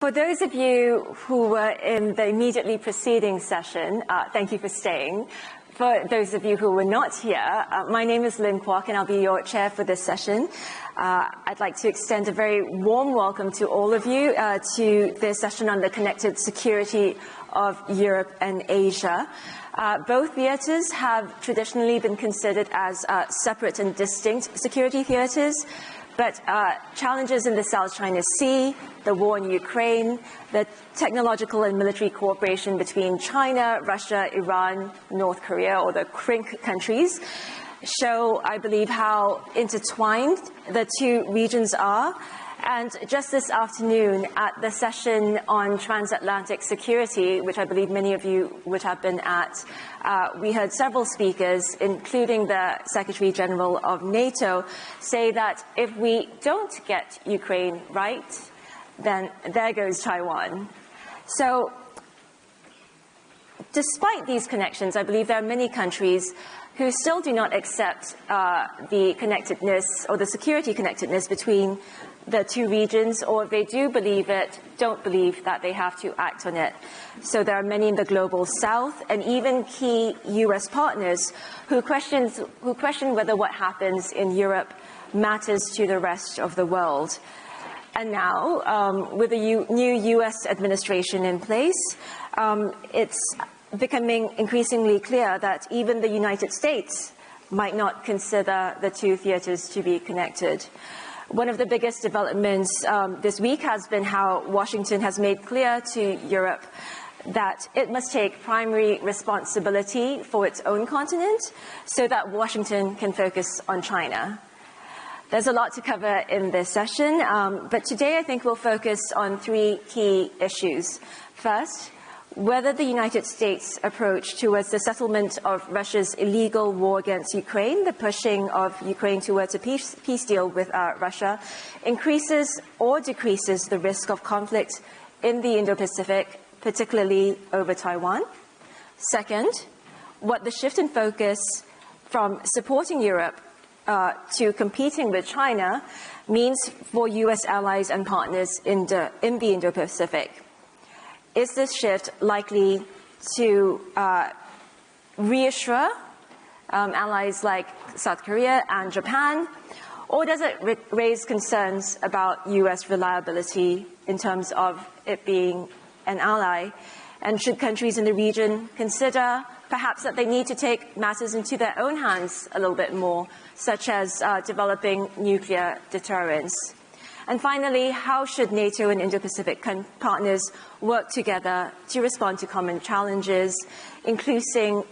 For those of you who were in the immediately preceding session, thank you for staying. For those of you who were not here, my name is Lynn Kwok and I'll be your chair for this session. I'd like to extend a very warm welcome to all of you to this session on the connected security of Europe and Asia. Both theatres have traditionally been considered as separate and distinct security theatres. But challenges in the South China Sea, the war in Ukraine, the technological and military cooperation between China, Russia, Iran, North Korea, or the CRINC countries, show, I believe, how intertwined the two regions are. And just this afternoon, at the session on transatlantic security, which I believe many of you would have been at, we heard several speakers, including the Secretary General of NATO, say that if we don't get Ukraine right, then there goes Taiwan. So, despite these connections, I believe there are many countries who still do not accept the connectedness or the security connectedness between the two regions, or if they do believe it, don't believe that they have to act on it. So there are many in the global south and even key US partners who question whether what happens in Europe matters to the rest of the world. And now, with the new US administration in place, it's becoming increasingly clear that even the United States might not consider the two theaters to be connected. One of the biggest developments this week has been how Washington has made clear to Europe that it must take primary responsibility for its own continent so that Washington can focus on China. There's a lot to cover in this session, but today I think we'll focus on three key issues. First, whether the United States' approach towards the settlement of Russia's illegal war against Ukraine, the pushing of Ukraine towards a peace deal with Russia, increases or decreases the risk of conflict in the Indo-Pacific, particularly over Taiwan. Second, what the shift in focus from supporting Europe to competing with China means for US allies and partners in the Indo-Pacific. Is this shift likely to reassure allies like South Korea and Japan, or does it raise concerns about US reliability in terms of it being an ally? And should countries in the region consider perhaps that they need to take matters into their own hands a little bit more, such as developing nuclear deterrence? And finally, how should NATO and Indo-Pacific partners work together to respond to common challenges, including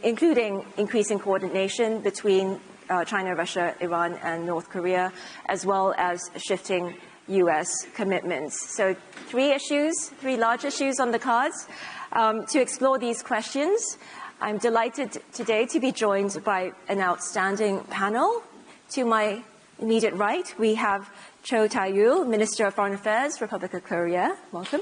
increasing coordination between China, Russia, Iran, and North Korea, as well as shifting US commitments? So three large issues on the cards. To explore these questions, I'm delighted today to be joined by an outstanding panel. To my immediate right, we have Cho Tae-yul, Minister of Foreign Affairs, Republic of Korea. Welcome.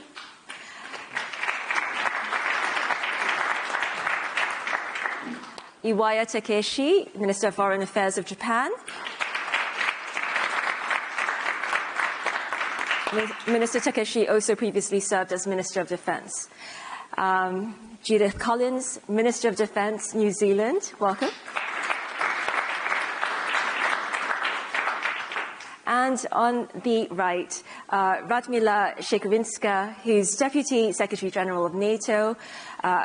Iwaya Takeshi, Minister of Foreign Affairs of Japan. Minister Takeshi also previously served as Minister of Defense. Judith Collins, Minister of Defense, New Zealand. Welcome. And on the right, Radmila Šekerinska, who's Deputy Secretary General of NATO,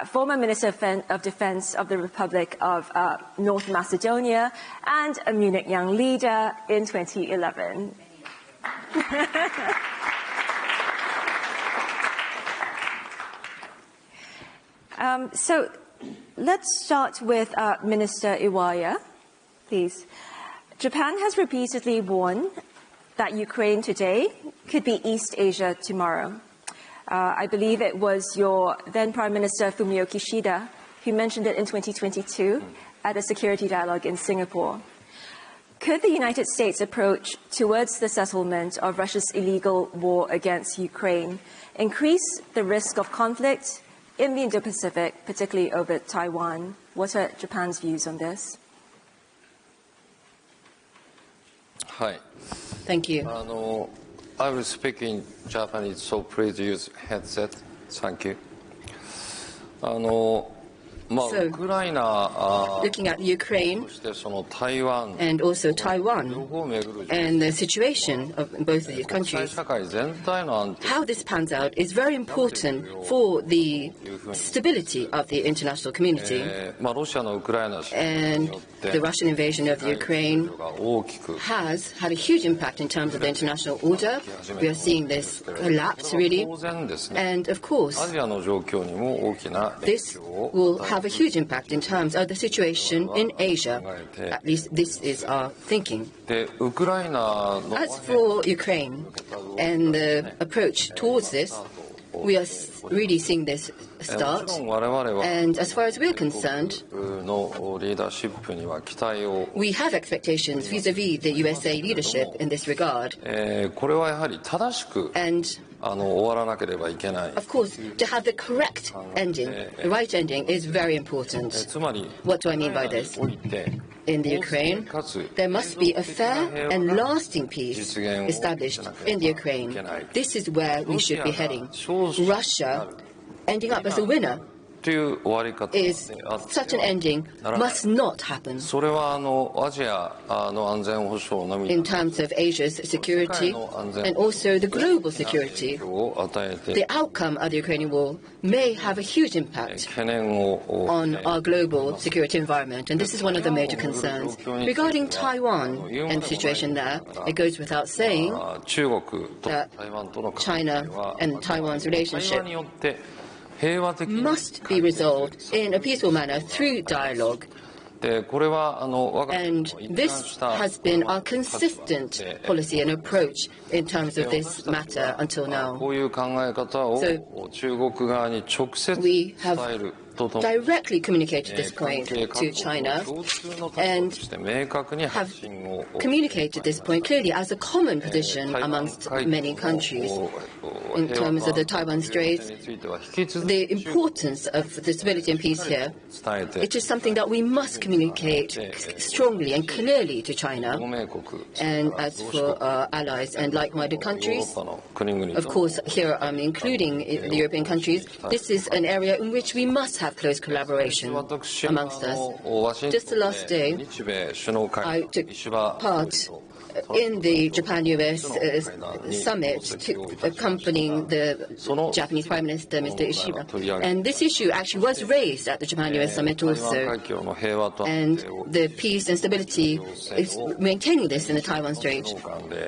former Minister of Defense of the Republic of North Macedonia, and a Munich Young Leader in 2011. So let's start with Minister Iwaya, please. Japan has repeatedly warned that Ukraine today could be East Asia tomorrow. I believe it was your then Prime Minister Fumio Kishida who mentioned it in 2022 at a security dialogue in Singapore. Could the United States approach towards the settlement of Russia's illegal war against Ukraine increase the risk of conflict in the Indo-Pacific, particularly over Taiwan? What are Japan's views on this? Hi. Thank you. I will speak in Japanese, so please use headset. Thank you. Looking at Ukraine and also Taiwan and the situation of both of these countries, how this pans out is very important for the stability of the international community. And the Russian invasion of Ukraine has had a huge impact in terms of the international order. We are seeing this collapse, really. And of course, this will have a huge impact in terms of the situation in Asia. At least this is our thinking. As for Ukraine and the approach towards this, we are really seeing this start. And as far as we're concerned, we have expectations vis-à-vis the USA leadership in this regard. And of course, to have the correct ending, the right ending, is very important. What do I mean by this? In the Ukraine, there must be a fair and lasting peace established in the Ukraine. This is where we should be heading. Russia ending up as a winner is such an ending must not happen. In terms of Asia's security and also the global security, the outcome of the Ukrainian war may have a huge impact on our global security environment, and this is one of the major concerns. Regarding Taiwan and the situation there, it goes without saying that China and Taiwan's relationship must be resolved in a peaceful manner through dialogue. And this has been our consistent policy and approach in terms of this matter until now. So we have directly communicated this point to China and have communicated this point clearly as a common position amongst many countries. In terms of the Taiwan Strait, the importance of the stability and peace here, it is something that we must communicate strongly and clearly to China. And as for our allies and like-minded countries, of course, here I'm including the European countries, this is an area in which we must have close collaboration amongst us. Just the last day, I took part in the Japan-US summit accompanying the Japanese Prime Minister, Mr. Ishida. And this issue actually was raised at the Japan-US summit also. And the peace and stability, maintaining this in the Taiwan Strait,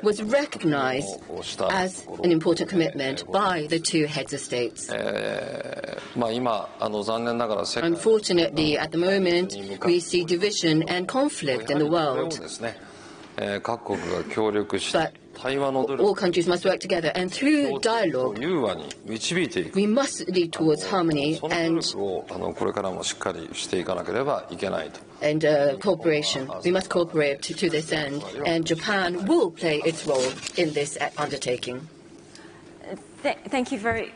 was recognized as an important commitment by the two heads of states. Unfortunately, at the moment, we see division and conflict in the world. But all countries must work together, and through dialogue, we must lead towards harmony and cooperation. We must cooperate to this end, and Japan will play its role in this undertaking. Thank you very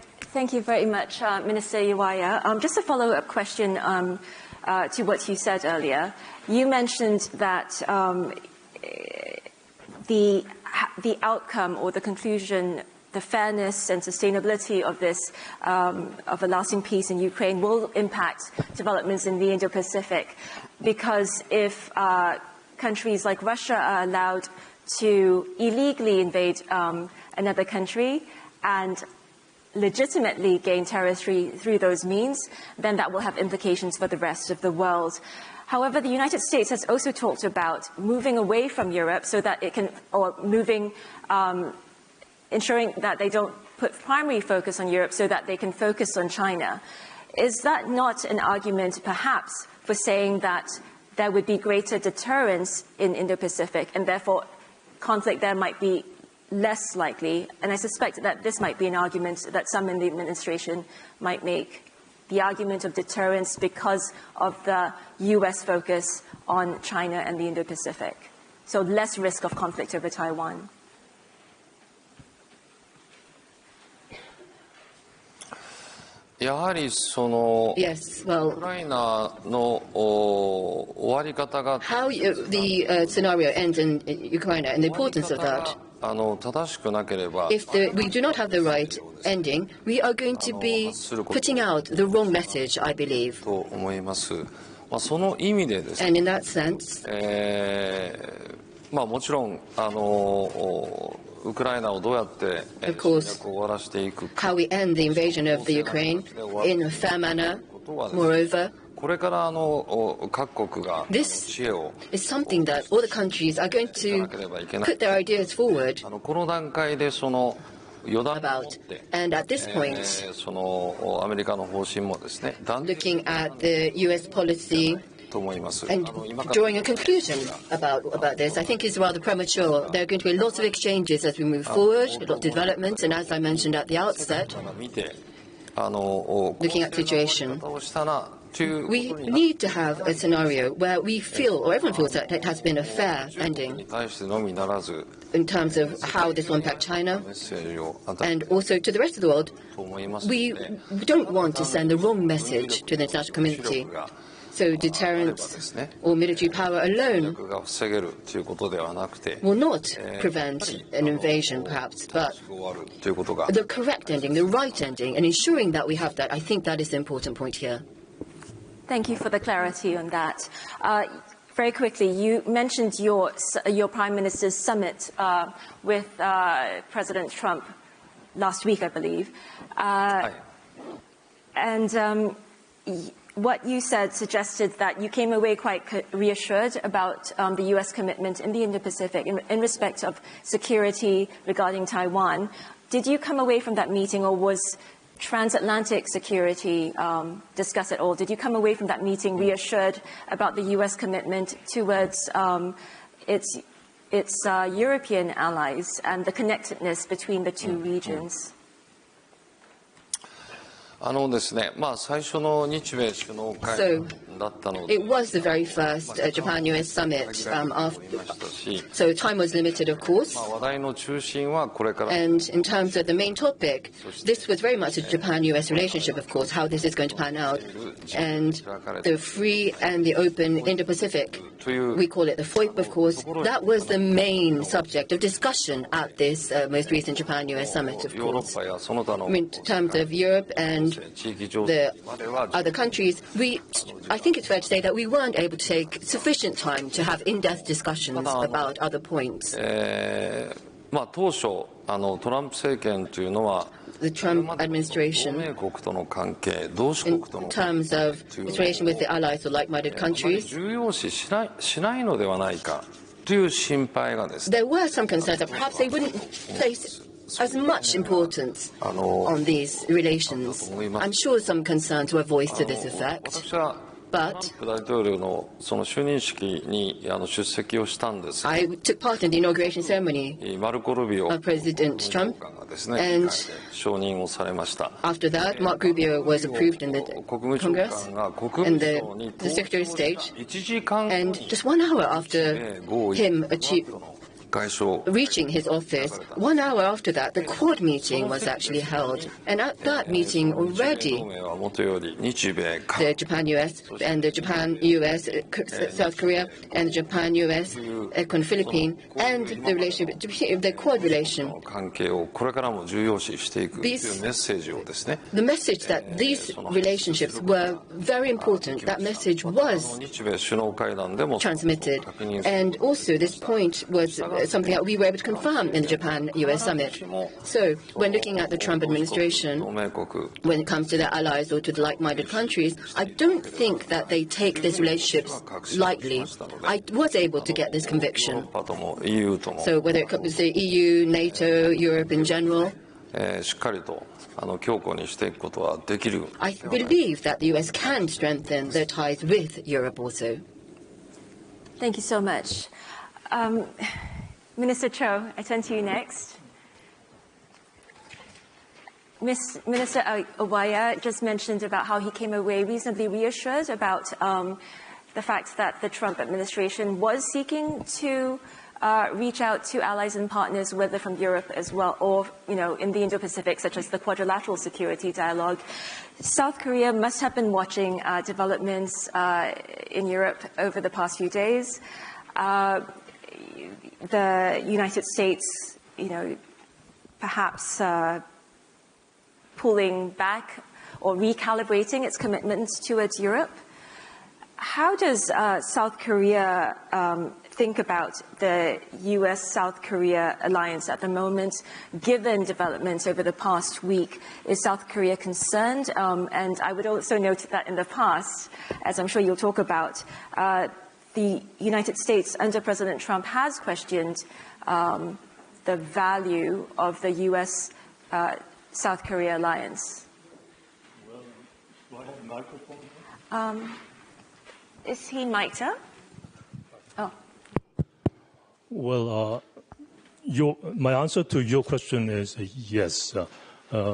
much, Minister Iwaya. Just a follow-up question to what you said earlier. You mentioned that the outcome or the conclusion, the fairness and sustainability of this, of a lasting peace in Ukraine will impact developments in the Indo-Pacific, because if countries like Russia are allowed to illegally invade another country and legitimately gain territory through those means, then that will have implications for the rest of the world. However, the United States has also talked about moving away from Europe so that it can, or ensuring that they don't put primary focus on Europe so that they can focus on China. Is that not an argument, perhaps, for saying that there would be greater deterrence in Indo-Pacific and therefore conflict there might be less likely? And I suspect that this might be an argument that some in the administration might make. The argument of deterrence because of the U.S. focus on China and the Indo-Pacific. So less risk of conflict over Taiwan. Yes, well, how the scenario ends in Ukraine and the importance of that we do not have the right ending, we are going to be putting out the wrong message, I believe. And in that sense, もちろんウクライナをどうやって侵略を終わらせていくか how we end the invasion of the Ukraine in a fair manner. Moreover, これから各国が this is something that all the countries are going to put their ideas forward この段階でその予断を持っ about. て And at this point, そのアメリカの方針もですね断定 looking at the US policy と思います and drawing a conclusion about this, I think is rather premature. There are going to be lots of exchanges as we move forward, lots of developments, and as I mentioned at the outset, 見て looking at the situation, をしたらという we need to have a scenario where we feel, or everyone feels, that it has been a fair ending に対してのみならず in terms of how this will impact China メッセージを与え and also to the rest of the world. と思いますの We で don't want to send the wrong message to the international community. So deterrence or military power alone が防げるということではなくて will not prevent an invasion, perhaps, but 終わるということが the correct ending, the right ending, and ensuring that we have that, I think that is the important point here. Thank you for the clarity on that. Very quickly, you mentioned your Prime Minister's summit with President Trump last week, I believe. And what you said suggested that you came away quite reassured about the U.S. commitment in the Indo-Pacific in respect of security regarding Taiwan. Did you come away from that meeting, or was transatlantic security discussed at all? Did you come away from that meeting reassured about the U.S. commitment towards its European allies and the connectedness between the two regions? ですね、最初の日米首脳会談だったので、 It was the very first Japan-US summit. So time was limited, of course. 話題の中心はこれから And in terms of the main topic, this was very much a Japan-US relationship, of course, how this is going to pan out. And the free and the open Indo-Pacific, we call it the FOIP, of course, that was the main subject of discussion at this most recent Japan-US summit, of ヨーロ course. ッパやその他の In terms of Europe and 地域情 the 勢までは other countries, I think it's fair to say that we weren't able to take sufficient time to have in-depth discussions about other points. 当初トランプ政権というのは The Trump 同 administration, 盟国との関係、同志 in 国との terms of its relation with the allies or like-minded 関係 countries, 重要視しないのではないかという心配がですね there were some concerns that perhaps they wouldn't place as much importance on these relations. I'm sure some concerns were voiced to this effect. 私は But トランプ大統領のその就任式に出席をしたんですが I took part in the inauguration ceremony マルコ・ルビオ of President 長 Trump, 官がですね and 承認をされました after that, Mark Rubio was approved in the 国務長 Congress 官が国 and 務省に the Secretary of State, 1時間 and just 1 hour after him 外相 reaching his office, 1 hour after that, the Quad meeting was actually held. And at that meeting 同 already, 盟はもとより日米 the Japan-US and the Japan-US, South Korea and the Japan-US, Philippines, and the relationship, the Quad relation. 関係をこれからも重要視していくというメッセージをですね The message that these relationships were very important, that message was 日米首脳会談でも transmitted. 確認する And also this point was something that we were able to confirm in the Japan-US summit. So when looking at the Trump 同 administration, 盟国 when it comes to their allies or to the like-minded countries, I don't think that they take these relationships lightly. I was able to get this ヨーロ conviction. ッパとも EU とも So whether it comes to the EU, NATO, Europe in general, しっかりと強固にしていくことはできる I believe that the US can strengthen their ties with Europe also. Thank you so much. Minister Cho, I turn to you next. Minister Iwaya just mentioned about how he came away reasonably reassured about the fact that the Trump administration was seeking to reach out to allies and partners, whether from Europe as well or, in the Indo-Pacific, such as the quadrilateral security dialogue. South Korea must have been watching developments in Europe over the past few days. The United States perhaps pulling back or recalibrating its commitments towards Europe. How does South Korea think about the US-South Korea alliance at the moment, given developments over the past week? Is South Korea concerned? And I would also note that in the past, as I'm sure you'll talk about, the United States under President Trump has questioned the value of the US-South Korea alliance. Well, do I have a microphone? Is he mic'd up? Oh. Well, my answer to your question is yes.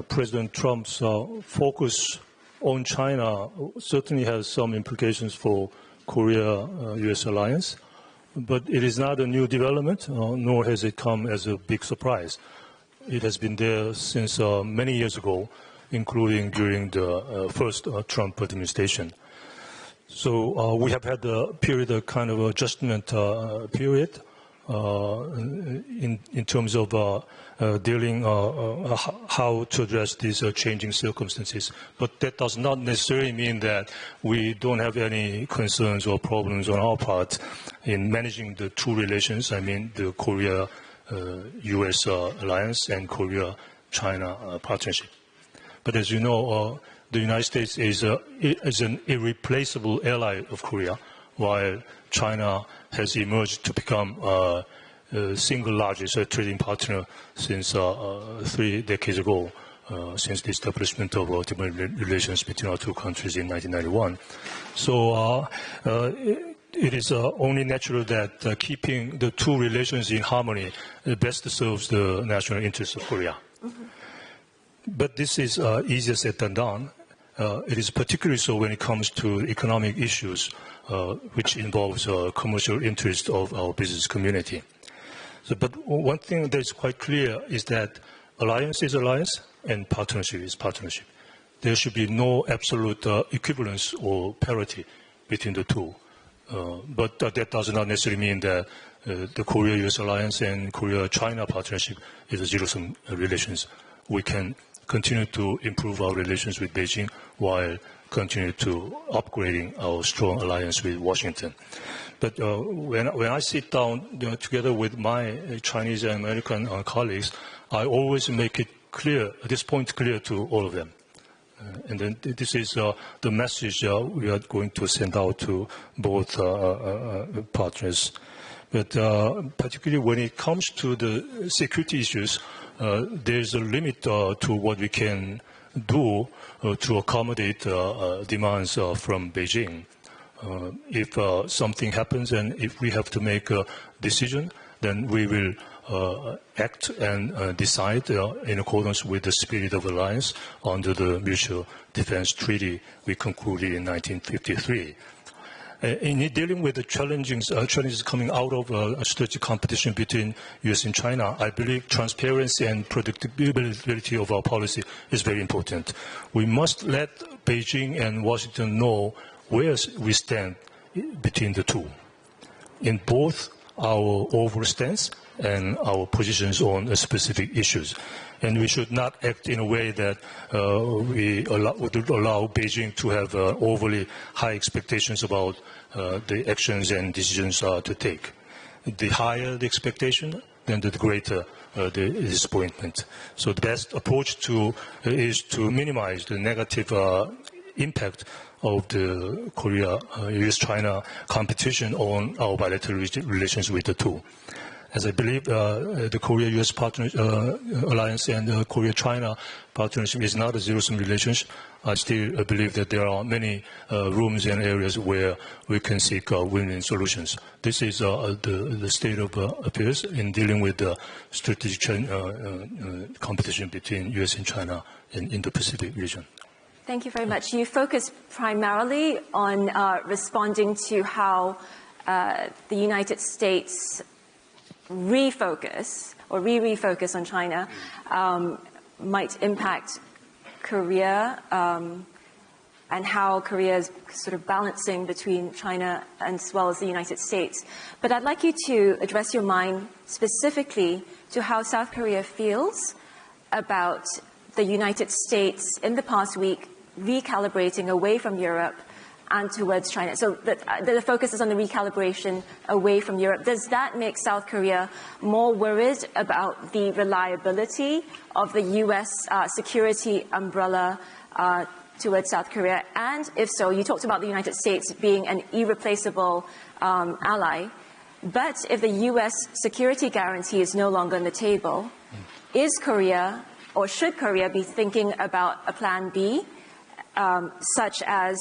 President Trump's focus on China certainly has some implications for Korea-US alliance, but it is not a new development, nor has it come as a big surprise. It has been there since many years ago, including during the first Trump administration. So we have had a period of kind of adjustment period in terms of dealing how to address these changing circumstances. But that does not necessarily mean that we don't have any concerns or problems on our part in managing the two relations, I mean the Korea-US alliance and Korea-China partnership. But as you know, the United States is an irreplaceable ally of Korea, while China has emerged to become the single largest trading partner since 3 decades ago, since the establishment of diplomatic relations between our two countries in 1991. So it is only natural that keeping the two relations in harmony best serves the national interests of Korea. Mm-hmm. But this is easier said than done. It is particularly so when it comes to economic issues, which involves commercial interest of our business community. So, but one thing that is quite clear is that alliance is alliance and partnership is partnership. There should be no absolute equivalence or parity between the two. But that does not necessarily mean that the Korea-US alliance and Korea-China partnership is a zero-sum relations. We can continue to improve our relations with Beijing while continue to upgrading our strong alliance with Washington. But when I sit down together with my Chinese and American colleagues, I always make it clear, this point clear to all of them. And then this is the message we are going to send out to both partners. But particularly when it comes to the security issues, there's a limit to what we can do to accommodate demands from Beijing. If something happens and if we have to make a decision, then we will act and decide in accordance with the spirit of alliance under the Mutual Defense Treaty we concluded in 1953. In dealing with the challenges coming out of a strategic competition between U.S. and China, I believe transparency and predictability of our policy is very important. We must let Beijing and Washington know where we stand between the two, in both our overall stance and our positions on specific issues. And we should not act in a way that would allow Beijing to have overly high expectations about the actions and decisions to take. The higher the expectation, then the greater the disappointment. So the best approach is to minimize the negative impact of the Korea-US-China competition on our bilateral relations with the two. As I believe the Korea-US alliance and the Korea-China partnership is not a zero-sum relationship, I still believe that there are many rooms and areas where we can seek win-win solutions. This is the state of affairs in dealing with the strategic competition between U.S. and China in Indo-Pacific region. Thank you very much. You focus primarily on responding to how the United States refocus on China might impact Korea. and how Korea is sort of balancing between China as well as the United States. But I'd like you to address your mind specifically to how South Korea feels about the United States in the past week recalibrating away from Europe and towards China. So the focus is on the recalibration away from Europe. Does that make South Korea more worried about the reliability of the U.S. security umbrella towards South Korea? And if so, you talked about the United States being an irreplaceable ally. But if the U.S. security guarantee is no longer on the table, is Korea, or should Korea be thinking about a plan B, such as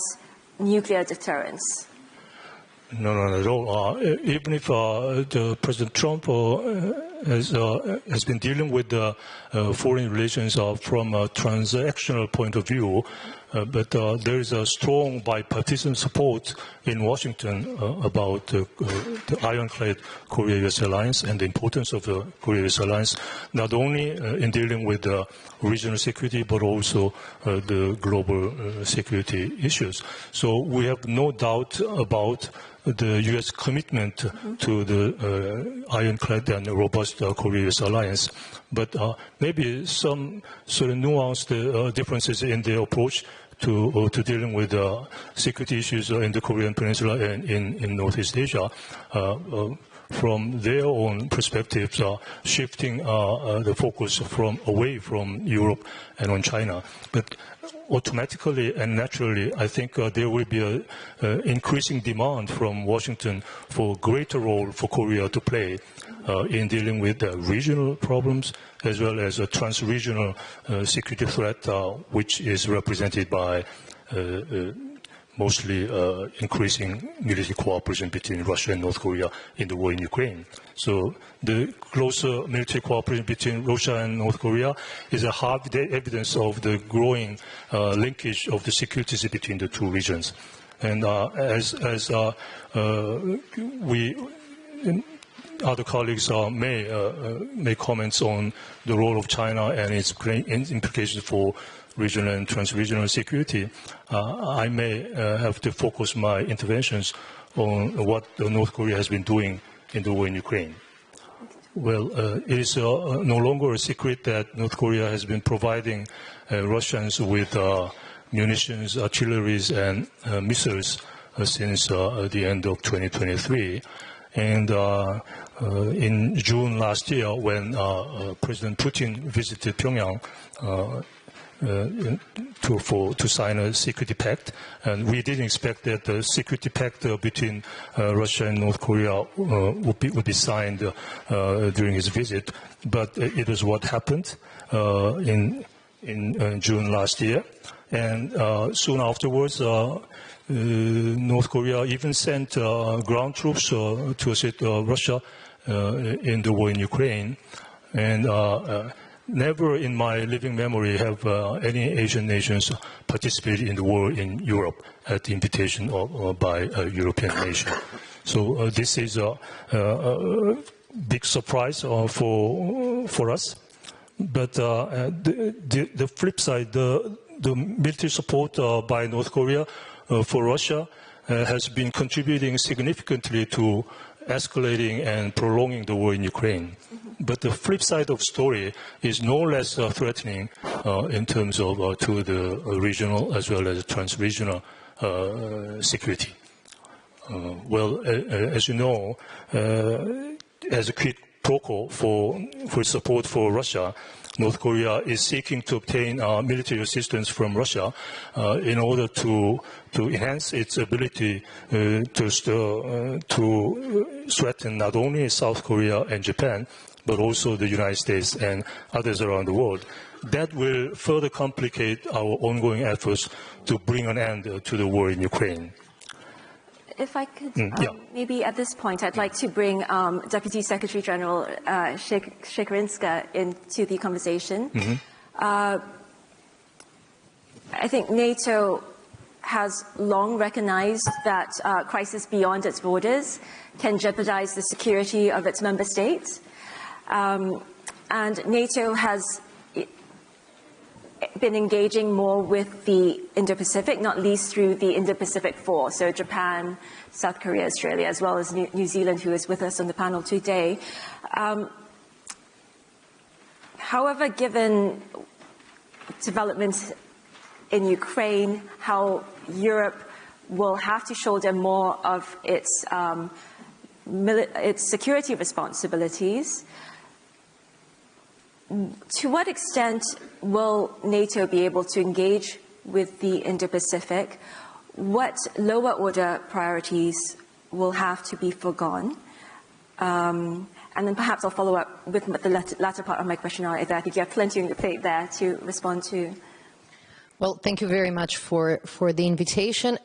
nuclear deterrence? No, not at all. Even if the President Trump has been dealing with the foreign relations from a transactional point of view, but there is a strong bipartisan support in Washington about the ironclad Korea-US alliance and the importance of the Korea-US alliance, not only in dealing with the regional security, but also the global security issues. So we have no doubt about the U.S. commitment to the ironclad and robust Korea-US alliance, but maybe some sort of nuanced differences in the approach to dealing with security issues in the Korean Peninsula and in Northeast Asia. From their own perspectives, shifting the focus away from Europe and on China. But automatically and naturally, I think there will be an increasing demand from Washington for a greater role for Korea to play in dealing with regional problems as well as a trans-regional security threat, which is represented by mostly increasing military cooperation between Russia and North Korea in the war in Ukraine. So the closer military cooperation between Russia and North Korea is a hard evidence of the growing linkage of the securities between the two regions. And as other colleagues may make comments on the role of China and its implications for regional and trans-regional security, I may have to focus my interventions on what North Korea has been doing in the war in Ukraine. Well, it is no longer a secret that North Korea has been providing Russians with munitions, artilleries, and missiles since the end of 2023. And in June last year, when President Putin visited Pyongyang to sign a security pact, and we didn't expect that the security pact between Russia and North Korea would be signed during his visit, but it is what happened in June last year, and soon afterwards, North Korea even sent ground troops to assist Russia in the war in Ukraine, and never in my living memory have any Asian nations participated in the war in Europe at the invitation by a European nation. So this is a big surprise for us. But the flip side, the military support by North Korea for Russia has been contributing significantly to escalating and prolonging the war in Ukraine. But the flip side of the story is no less threatening in terms of to the regional as well as trans-regional security. Well, as you know, as a quid pro quo for support for Russia, North Korea is seeking to obtain military assistance from Russia in order to enhance its ability to threaten not only South Korea and Japan, but also the United States and others around the world. That will further complicate our ongoing efforts to bring an end to the war in Ukraine. If I could, maybe at this point, I'd like to bring Deputy Secretary General Šekerinska into the conversation. I think NATO has long recognized that crisis beyond its borders can jeopardize the security of its member states. And NATO has been engaging more with the Indo-Pacific, not least through the Indo-Pacific Four, so Japan, South Korea, Australia, as well as New Zealand, who is with us on the panel today. However, given developments in Ukraine, how Europe will have to shoulder more of its security responsibilities, to what extent will NATO be able to engage with the Indo-Pacific? What lower order priorities will have to be foregone? And then perhaps I'll follow up with the latter part of my question. I think you have plenty on your plate there to respond to. Well, thank you very much for the invitation.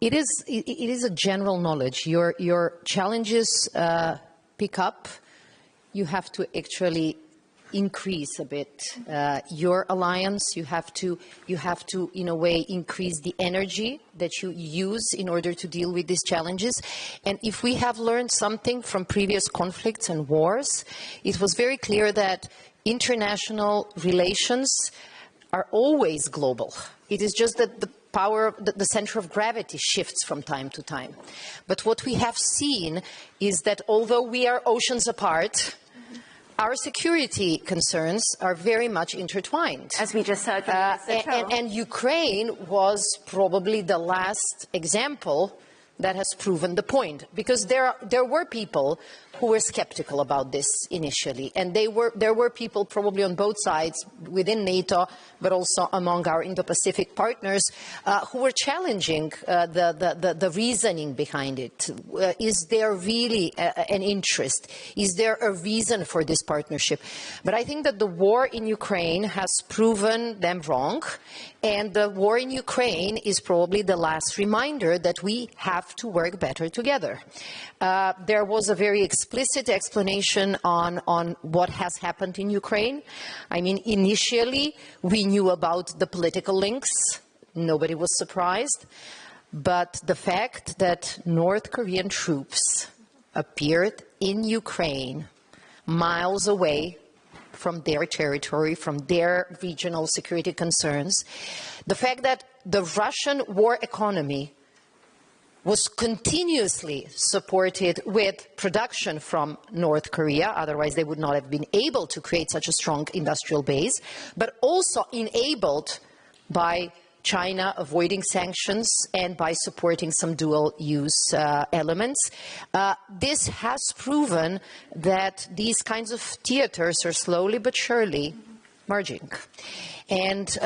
It is a general knowledge. Your challenges pick up. You have to actually increase a bit your alliance. You have to, in a way, increase the energy that you use in order to deal with these challenges. And if we have learned something from previous conflicts and wars, it was very clear that international relations are always global. It is just that the power, the center of gravity shifts from time to time. But what we have seen is that although we are oceans apart, our security concerns are very much intertwined. As we just heard from and Ukraine was probably the last example that has proven the point, because there were people who were skeptical about this initially, and there were people probably on both sides within NATO, but also among our Indo-Pacific partners, who were challenging the reasoning behind it. Is there really an interest? Is there a reason for this partnership? But I think that the war in Ukraine has proven them wrong, and the war in Ukraine is probably the last reminder that we have to work better together. There was a very explicit explanation on what has happened in Ukraine. I mean, initially, we knew about the political links. Nobody was surprised. But the fact that North Korean troops appeared in Ukraine miles away from their territory, from their regional security concerns, the fact that the Russian war economy was continuously supported with production from North Korea, otherwise they would not have been able to create such a strong industrial base, but also enabled by China avoiding sanctions and by supporting some dual-use elements. This has proven that these kinds of theaters are slowly but surely merging. And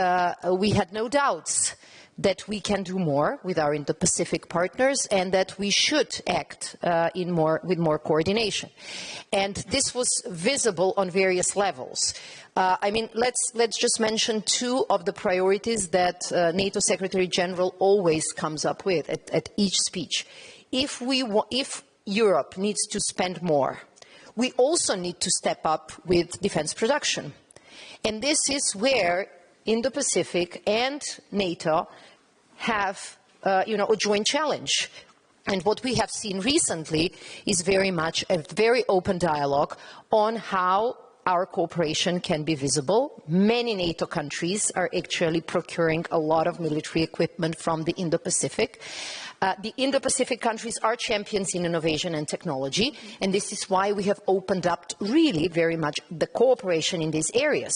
we had no doubts that we can do more with our Indo-Pacific partners and that we should act with more coordination. And this was visible on various levels. I mean, let's just mention two of the priorities that NATO Secretary General always comes up with at each speech. If Europe needs to spend more, we also need to step up with defense production. And this is where Indo-Pacific and NATO have, a joint challenge. And what we have seen recently is very much a very open dialogue on how our cooperation can be visible. Many NATO countries are actually procuring a lot of military equipment from the Indo-Pacific. The Indo-Pacific countries are champions in innovation and technology, and this is why we have opened up really very much the cooperation in these areas.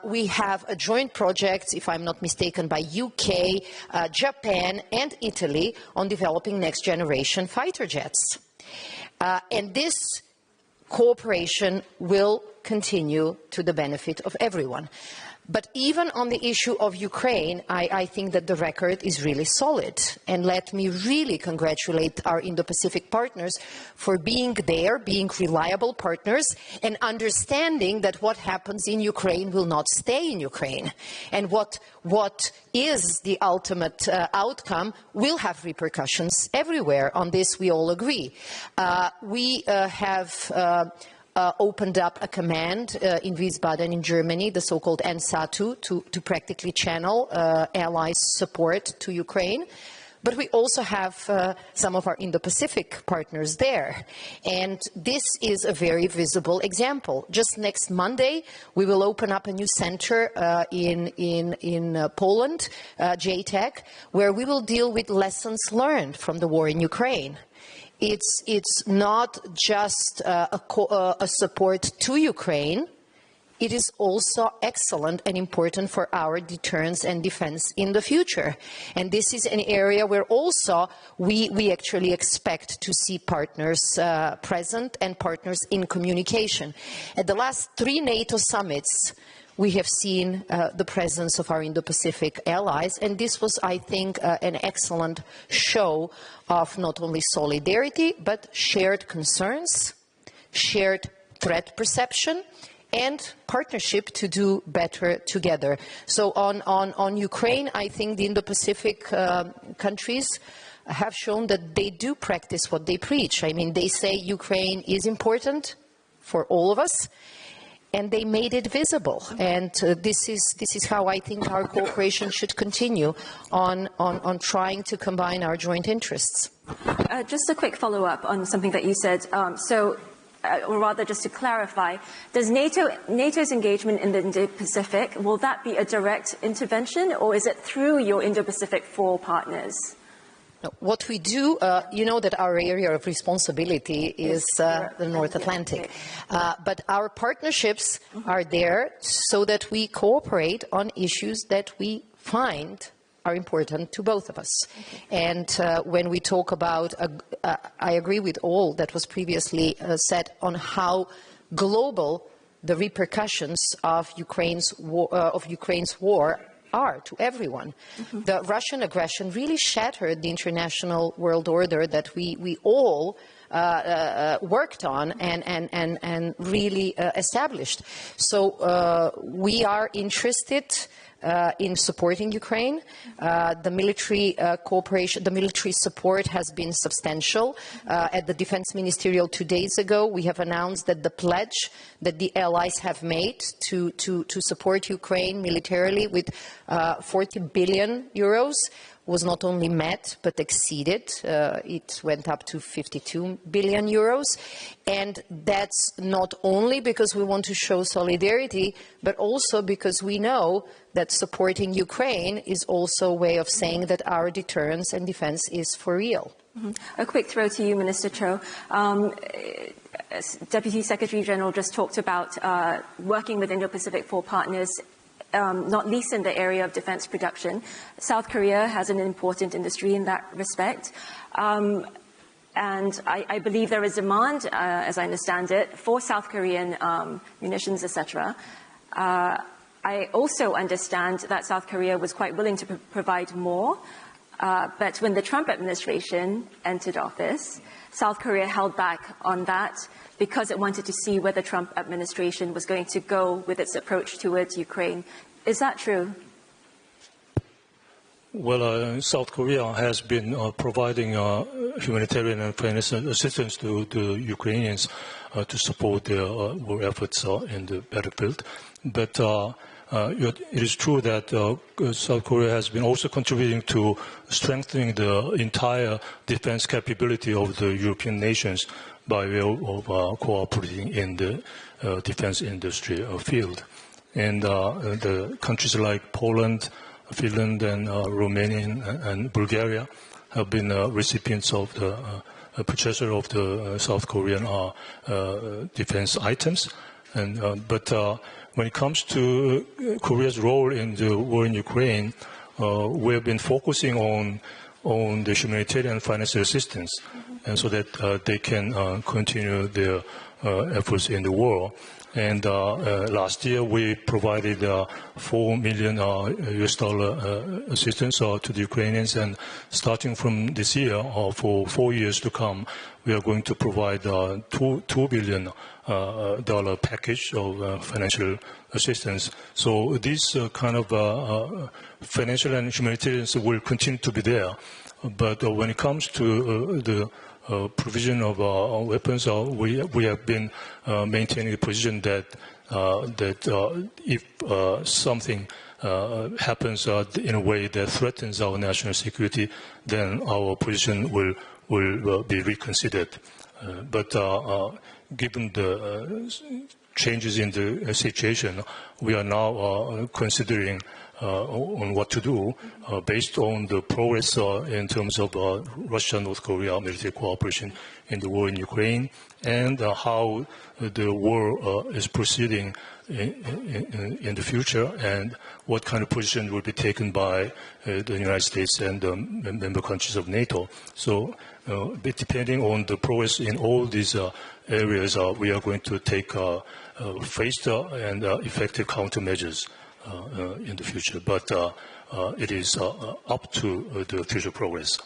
We have a joint project, if I'm not mistaken, by UK, Japan and Italy on developing next generation fighter jets. And this cooperation will continue to the benefit of everyone. But even on the issue of Ukraine, I think that the record is really solid. And let me really congratulate our Indo-Pacific partners for being there, being reliable partners, and understanding that what happens in Ukraine will not stay in Ukraine. And what is the ultimate outcome will have repercussions everywhere. On this, we all agree. We have opened up a command in Wiesbaden in Germany, the so-called NSATU, to practically channel allies' support to Ukraine. but we also have some of our Indo-Pacific partners there. And this is a very visible example. Just next Monday, we will open up a new center in Poland, JTEC, where we will deal with lessons learned from the war in Ukraine. It's not just a support to Ukraine. It is also excellent and important for our deterrence and defense in the future. And this is an area where also we actually expect to see partners present and partners in communication. At the last 3 NATO summits, we have seen the presence of our Indo-Pacific allies, and this was, I think, an excellent show of not only solidarity, but shared concerns, shared threat perception, and partnership to do better together. So on Ukraine, I think the Indo-Pacific countries have shown that they do practice what they preach. I mean, they say Ukraine is important for all of us, and they made it visible. And this is how I think our cooperation should continue on trying to combine our joint interests. Just a quick follow-up on something that you said. Or rather, just to clarify, does NATO's engagement in the Indo-Pacific, will that be a direct intervention, or is it through your Indo-Pacific 4 partners? No, what we do, you know that our area of responsibility is the North Atlantic. But our partnerships are there so that we cooperate on issues that we find are important to both of us. And when we talk about, I agree with all that was previously said on how global the repercussions of Ukraine's war are to everyone. The Russian aggression really shattered the international world order that we all worked on and really established. So we are interested in supporting Ukraine. The military cooperation, the military support has been substantial. At the Defense Ministerial 2 days ago, we have announced that the pledge that the allies have made to support Ukraine militarily with 40 billion euros was not only met, but exceeded. It went up to 52 billion euros. And that's not only because we want to show solidarity, but also because we know that supporting Ukraine is also a way of saying that our deterrence and defense is for real. A quick throw to you, Minister Cho. Deputy Secretary General just talked about working with Indo-Pacific 4 partners, not least in the area of defense production. South Korea has an important industry in that respect. And I believe there is demand, as I understand it, for South Korean munitions, etc. I also understand that South Korea was quite willing to provide more, but when the Trump administration entered office, South Korea held back on that because it wanted to see where the Trump administration was going to go with its approach towards Ukraine. Is that true? Well, South Korea has been providing humanitarian and financial assistance to the Ukrainians to support their war efforts in the battlefield. But it is true that South Korea has been also contributing to strengthening the entire defense capability of the European nations by way of cooperating in the defense industry field. And the countries like Poland, Finland, and Romania and Bulgaria have been recipients of the purchaser of the South Korean defense items. And but when it comes to Korea's role in the war in Ukraine, we have been focusing on the humanitarian financial assistance, and so that they can continue their efforts in the war. And last year we provided $4 million US dollar assistance to the Ukrainians, and starting from this year, for 4 years to come, we are going to provide $2 billion dollar package of financial assistance. So this kind of financial and humanitarian will continue to be there. But when it comes to the provision of weapons, we have been maintaining the position that if something happens in a way that threatens our national security, then our position will be reconsidered. But given the changes in the situation, we are now considering on what to do based on the progress in terms of Russia-North Korea military cooperation in the war in Ukraine, and how the war is proceeding in the future, and what kind of position will be taken by the United States and the member countries of NATO. So depending on the progress in all these areas, we are going to take phased and effective countermeasures in the future. But it is up to the future progress.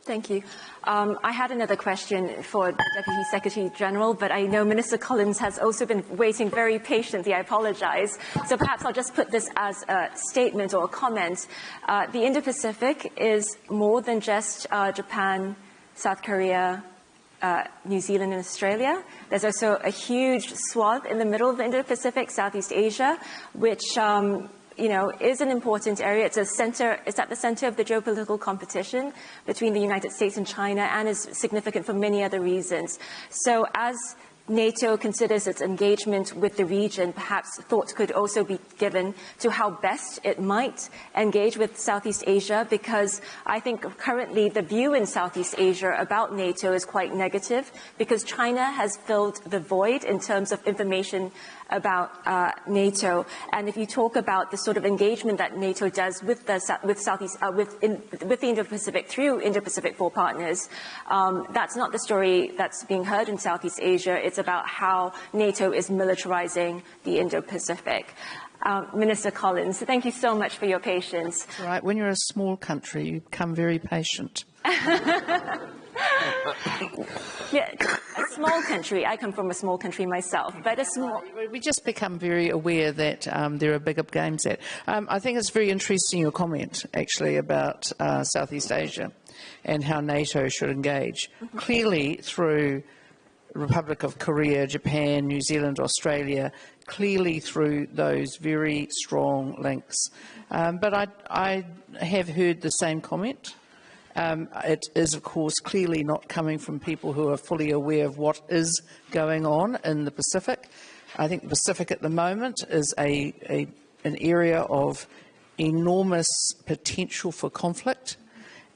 Thank you. I had another question for the Deputy Secretary General, but I know Minister Collins has also been waiting very patiently. I apologize. So perhaps I'll just put this as a statement or a comment. The Indo-Pacific is more than just Japan, South Korea, New Zealand and Australia. There's also a huge swath in the middle of the Indo-Pacific, Southeast Asia, which is an important area. It's at the center of the geopolitical competition between the United States and China, and is significant for many other reasons. So as NATO considers its engagement with the region, perhaps thought could also be given to how best it might engage with Southeast Asia, because I think currently the view in Southeast Asia about NATO is quite negative, because China has filled the void in terms of information about NATO. And if you talk about the sort of engagement that NATO does with the Indo-Pacific through Indo-Pacific 4 partners, that's not the story that's being heard in Southeast Asia. It's about how NATO is militarizing the Indo-Pacific. Minister Collins, thank you so much for your patience. That's right. When you're a small country, you become very patient. Yeah, a small country. I come from a small country myself, but a small... We just become very aware that there are bigger games there. I think it's very interesting, your comment, actually, about Southeast Asia and how NATO should engage. Clearly, through the Republic of Korea, Japan, New Zealand, Australia, clearly through those very strong links. But I have heard the same comment. It is, of course, clearly not coming from people who are fully aware of what is going on in the Pacific. I think the Pacific at the moment is an area of enormous potential for conflict,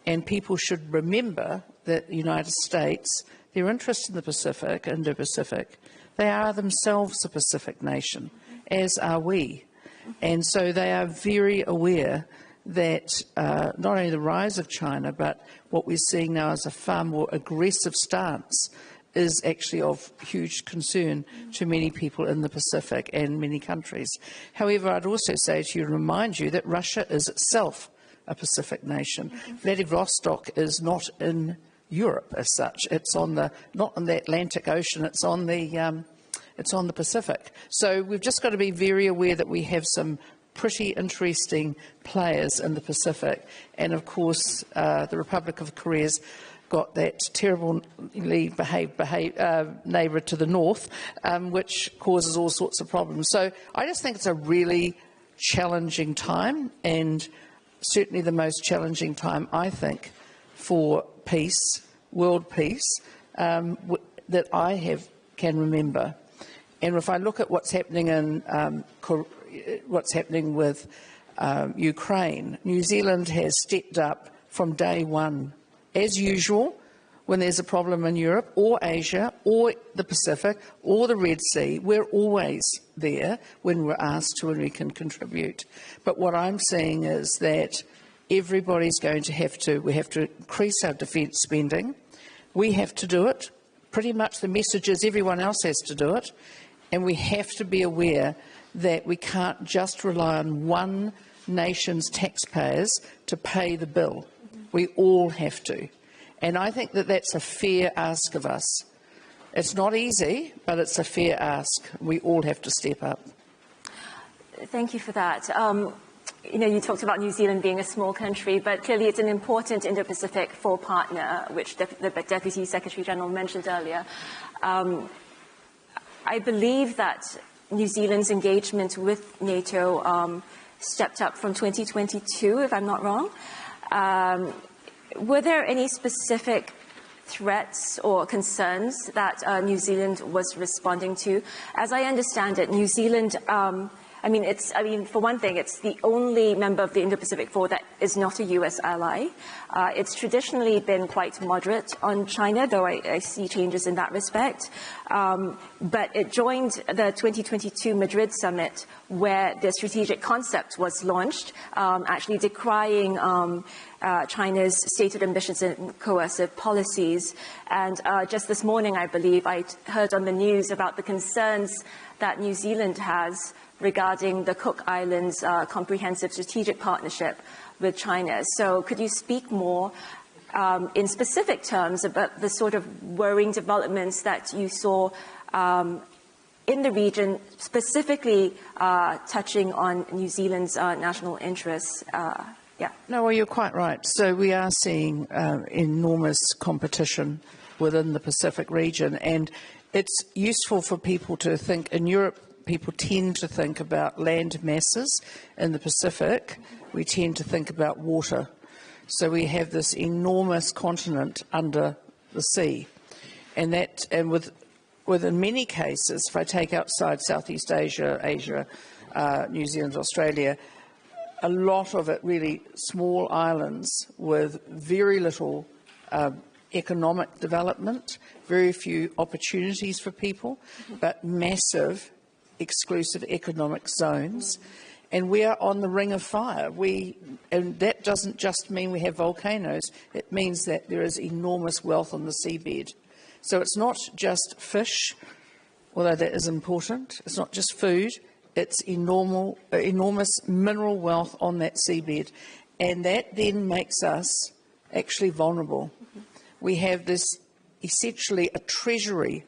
and people should remember that the United States, their interest in the Pacific, Indo-Pacific, they are themselves a Pacific nation, as are we. And so they are very aware that not only the rise of China, but what we're seeing now as a far more aggressive stance is actually of huge concern to many people in the Pacific and many countries. However, I'd also say to you, remind you that Russia is itself a Pacific nation. Vladivostok is not in Europe as such. It's on not on the Atlantic Ocean, it's on the Pacific. So we've just got to be very aware that we have some pretty interesting players in the Pacific, and of course the Republic of Korea's got that terribly behaved neighbour to the north, which causes all sorts of problems. So I just think it's a really challenging time, and certainly the most challenging time, I think, for peace, world peace, that I can remember. And if I look at what's happening in what's happening with Ukraine, New Zealand has stepped up from day one. As usual, when there's a problem in Europe or Asia or the Pacific or the Red Sea, we're always there when we're asked to and we can contribute. But what I'm seeing is that everybody's going to have to, we have to increase our defence spending. We have to do it. Pretty much the message is everyone else has to do it. And we have to be aware that we can't just rely on one nation's taxpayers to pay the bill. We all have to. And I think that that's a fair ask of us. It's not easy, but it's a fair ask. We all have to step up. Thank you for that. You talked about New Zealand being a small country, but clearly it's an important Indo-Pacific 4 partner, which the Deputy Secretary General mentioned earlier. I believe that New Zealand's engagement with NATO stepped up from 2022, if I'm not wrong. Were there any specific threats or concerns that New Zealand was responding to? As I understand it, New Zealand, for one thing, it's the only member of the Indo-Pacific Four that is not a US ally. It's traditionally been quite moderate on China, though I see changes in that respect. But it joined the 2022 Madrid summit, where the strategic concept was launched, actually decrying China's stated ambitions and coercive policies. And just this morning, I believe, I heard on the news about the concerns that New Zealand has regarding the Cook Islands comprehensive strategic partnership with China. So could you speak more in specific terms about the sort of worrying developments that you saw in the region, specifically touching on New Zealand's national interests? No, well, you're quite right. So we are seeing enormous competition within the Pacific region, and it's useful for people to think. In Europe, people tend to think about land masses. In the Pacific, we tend to think about water. So we have this enormous continent under the sea, and in many cases, if I take outside Southeast Asia, New Zealand, Australia, a lot of it really small islands with very little economic development, very few opportunities for people, but massive exclusive economic zones. And we are on the ring of fire. And that doesn't just mean we have volcanoes. It means that there is enormous wealth on the seabed. So it's not just fish, although that is important. It's not just food. It's enormous mineral wealth on that seabed. And that then makes us actually vulnerable. We have this essentially a treasury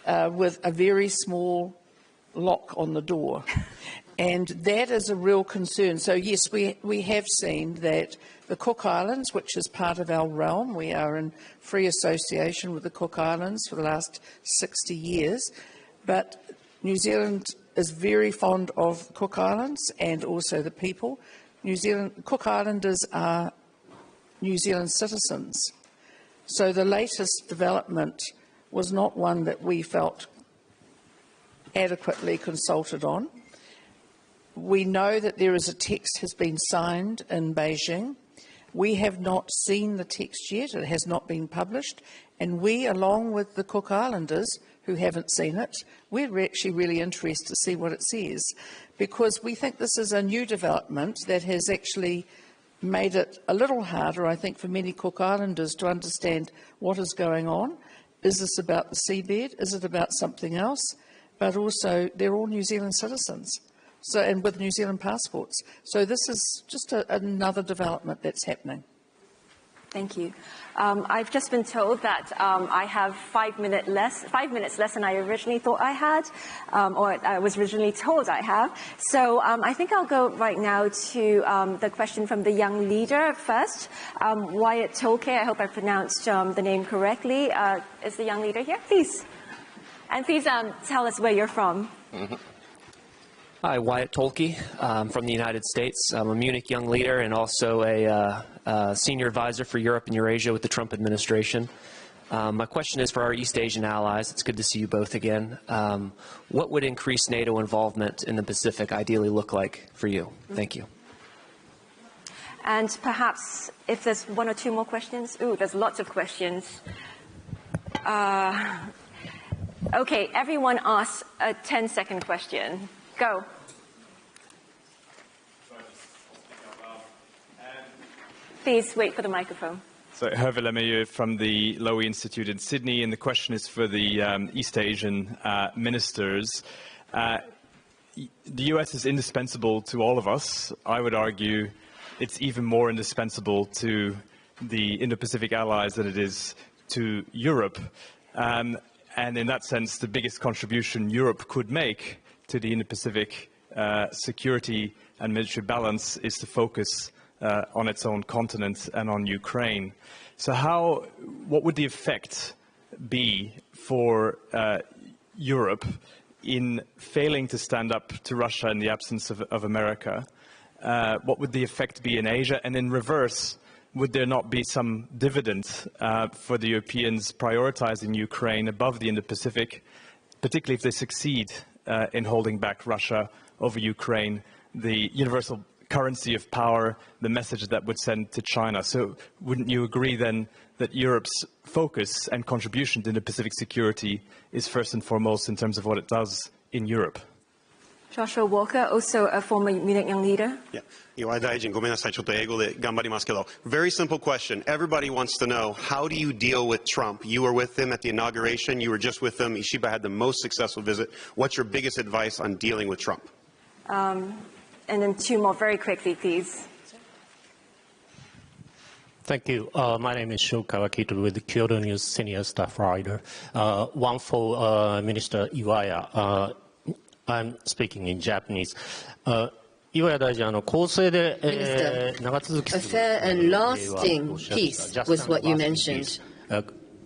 with a very small lock on the door. And that is a real concern. So yes, we have seen that the Cook Islands, which is part of our realm, we are in free association with the Cook Islands for the last 60 years, but New Zealand is very fond of Cook Islands and also the people. Cook Islanders are New Zealand citizens. So the latest development was not one that we felt adequately consulted on. We know that there is a text has been signed in Beijing. We have not seen the text yet. It has not been published. And we, along with the Cook Islanders, who haven't seen it, we're actually really interested to see what it says, because we think this is a new development that has actually made it a little harder, I think, for many Cook Islanders to understand what is going on. Is this about the seabed? Is it about something else? But also, they're all New Zealand citizens, and with New Zealand passports. So this is just another development that's happening. Thank you. I've just been told that I have 5 minutes less than I originally thought I had, or I was originally told I have. So I think I'll go right now to the question from the young leader first. Iwaya Takeshi, I hope I pronounced the name correctly. Is the young leader here? Please. And please tell us where you're from. Mm-hmm. Hi, Iwaya Takeshi from the United States. I'm a Munich young leader and also a senior advisor for Europe and Eurasia with the Trump administration. My question is for our East Asian allies. It's good to see you both again. What would increased NATO involvement in the Pacific ideally look like for you? Thank you. And perhaps if there's one or two more questions. Ooh, there's lots of questions. Okay, everyone asks a 10-second question. Go. Please wait for the microphone. So, Hervé Lemeilleux from the Lowy Institute in Sydney, and the question is for the East Asian ministers. The US is indispensable to all of us. I would argue it's even more indispensable to the Indo-Pacific allies than it is to Europe. And in that sense, the biggest contribution Europe could make to the Indo-Pacific security and military balance is to focus on its own continent and on Ukraine. So what would the effect be for Europe in failing to stand up to Russia in the absence of America, what would the effect be in Asia? And in reverse, would there not be some dividend for the Europeans prioritizing Ukraine above the Indo-Pacific, particularly if they succeed in holding back Russia over Ukraine, the universal currency of power, the message that would send to China? So wouldn't you agree then that Europe's focus and contribution to Indo-Pacific security is first and foremost in terms of what it does in Europe? Joshua Walker, also a former Munich Young Leader. Yeah. Iwaya Takeshi, ごめんなさい、ちょっと英語で頑張りますけど。Very simple question. Everybody wants to know, how do you deal with Trump? You were with him at the inauguration. You were just with him. Ishiba had the most successful visit. What's your biggest advice on dealing with Trump? And then two more very quickly, please. Thank you. My name is Sho Kawakita with the Kyoto News Senior Staff Writer. One for Minister Iwaya. I'm speaking in Japanese. Iwaya Takeshi, 公正で長続きする A fair and lasting peace was what you mentioned.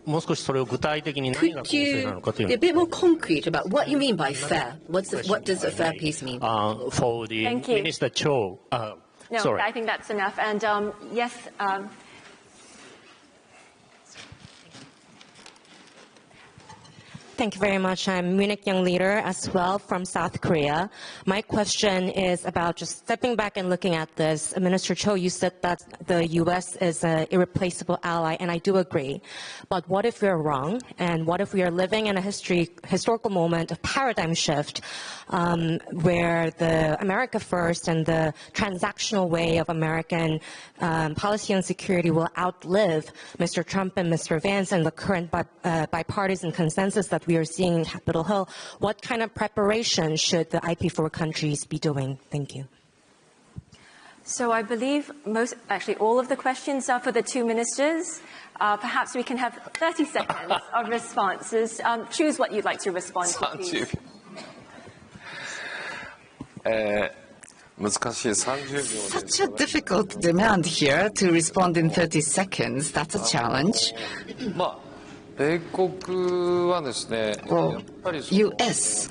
もう少しそれを具体的に何が公正なのかという Could you be a bit more concrete about what you mean by fair? What does a fair peace mean? For the Minister Cho. No, sorry. I think that's enough. And yes. Thank you very much. I'm Munich Young Leader as well from South Korea. My question is about just stepping back and looking at this. Minister Cho, you said that the U.S. is an irreplaceable ally, and I do agree. But what if we're wrong? And what if we are living in a historical moment of paradigm shift where the America first and the transactional way of American policy on security will outlive Mr. Trump and Mr. Vance and the current bipartisan consensus that we are seeing in Capitol Hill? What kind of preparation should the IP4 countries be doing? Thank you. So I believe actually all of the questions are for the two ministers. Perhaps we can have 30 seconds of responses. Choose what you'd like to respond to, please. Such a difficult demand here to respond in 30 seconds. That's a challenge. Well, U.S.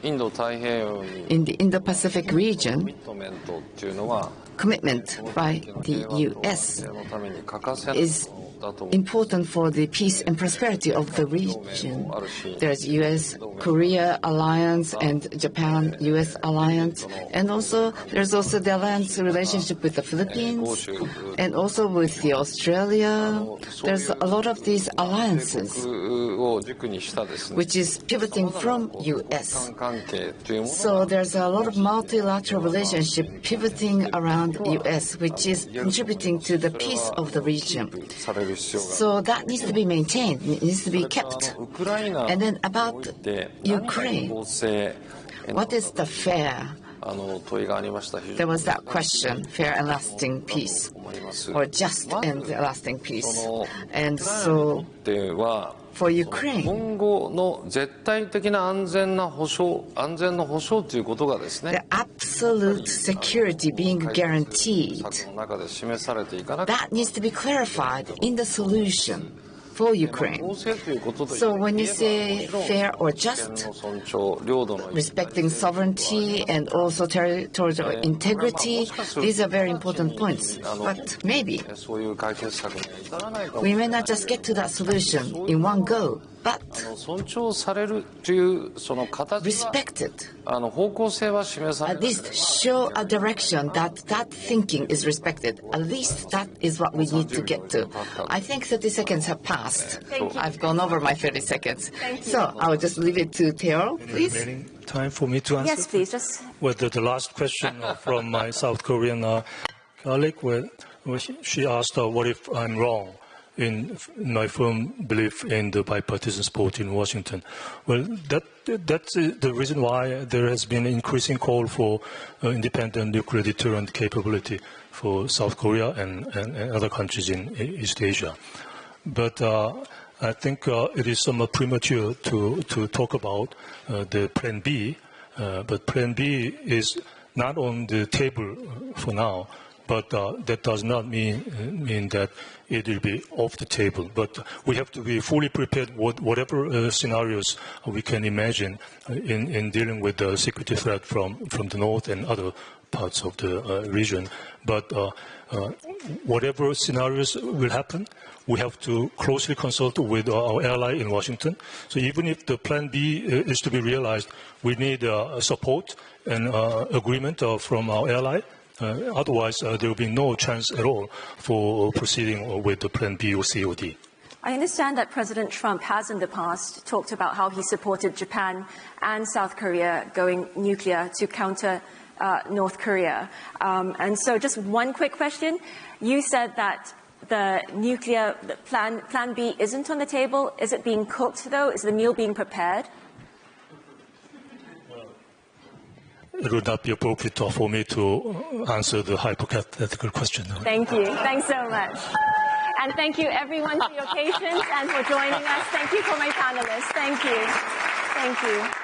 in the Indo-Pacific region, commitment by the U.S. is important for the peace and prosperity of the region. There's U.S.-Korea alliance and Japan-U.S. alliance, and also there's also the alliance relationship with the Philippines and also with the Australia. There's a lot of these alliances which is pivoting from U.S. So there's a lot of multilateral relationship pivoting around U.S. which is contributing to the peace of the region. So that needs to be maintained, it needs to be kept. And then about Ukraine, what is the fair? There was that question, fair and lasting peace, or just and lasting peace. And so for Ukraine, the absolute security being guaranteed, that needs to be clarified in the solution for Ukraine. So when you say fair or just, respecting sovereignty and also territorial integrity, these are very important points. But maybe we may not just get to that solution in one go, but respect it. At least show a direction that that thinking is respected. At least that is what we need to get to. I think 30 seconds have passed. I've gone over my 30 seconds. So I will just leave it to Tae-yul, please. Time for me to answer? Yes, please. Just with the last question from my South Korean colleague, where she asked, what if I'm wrong in my firm belief in the bipartisan support in Washington? Well, that's the reason why there has been an increasing call for independent nuclear deterrent capability for South Korea and other countries in East Asia. But I think it is somewhat premature to talk about the Plan B, but Plan B is not on the table for now. but that does not mean that it will be off the table. But we have to be fully prepared whatever scenarios we can imagine in dealing with the security threat from the north and other parts of the region. But whatever scenarios will happen, we have to closely consult with our ally in Washington. So even if the Plan B is to be realized, we need support and agreement from our ally. Otherwise, there will be no chance at all for proceeding with the Plan B or COD. I understand that President Trump has in the past talked about how he supported Japan and South Korea going nuclear to counter North Korea. And so just one quick question. You said that the nuclear plan B isn't on the table. Is it being cooked, though? Is the meal being prepared? It would not be appropriate for me to answer the hypothetical question. Thank you. Thanks so much. And thank you, everyone, for your patience and for joining us. Thank you for my panelists. Thank you. Thank you.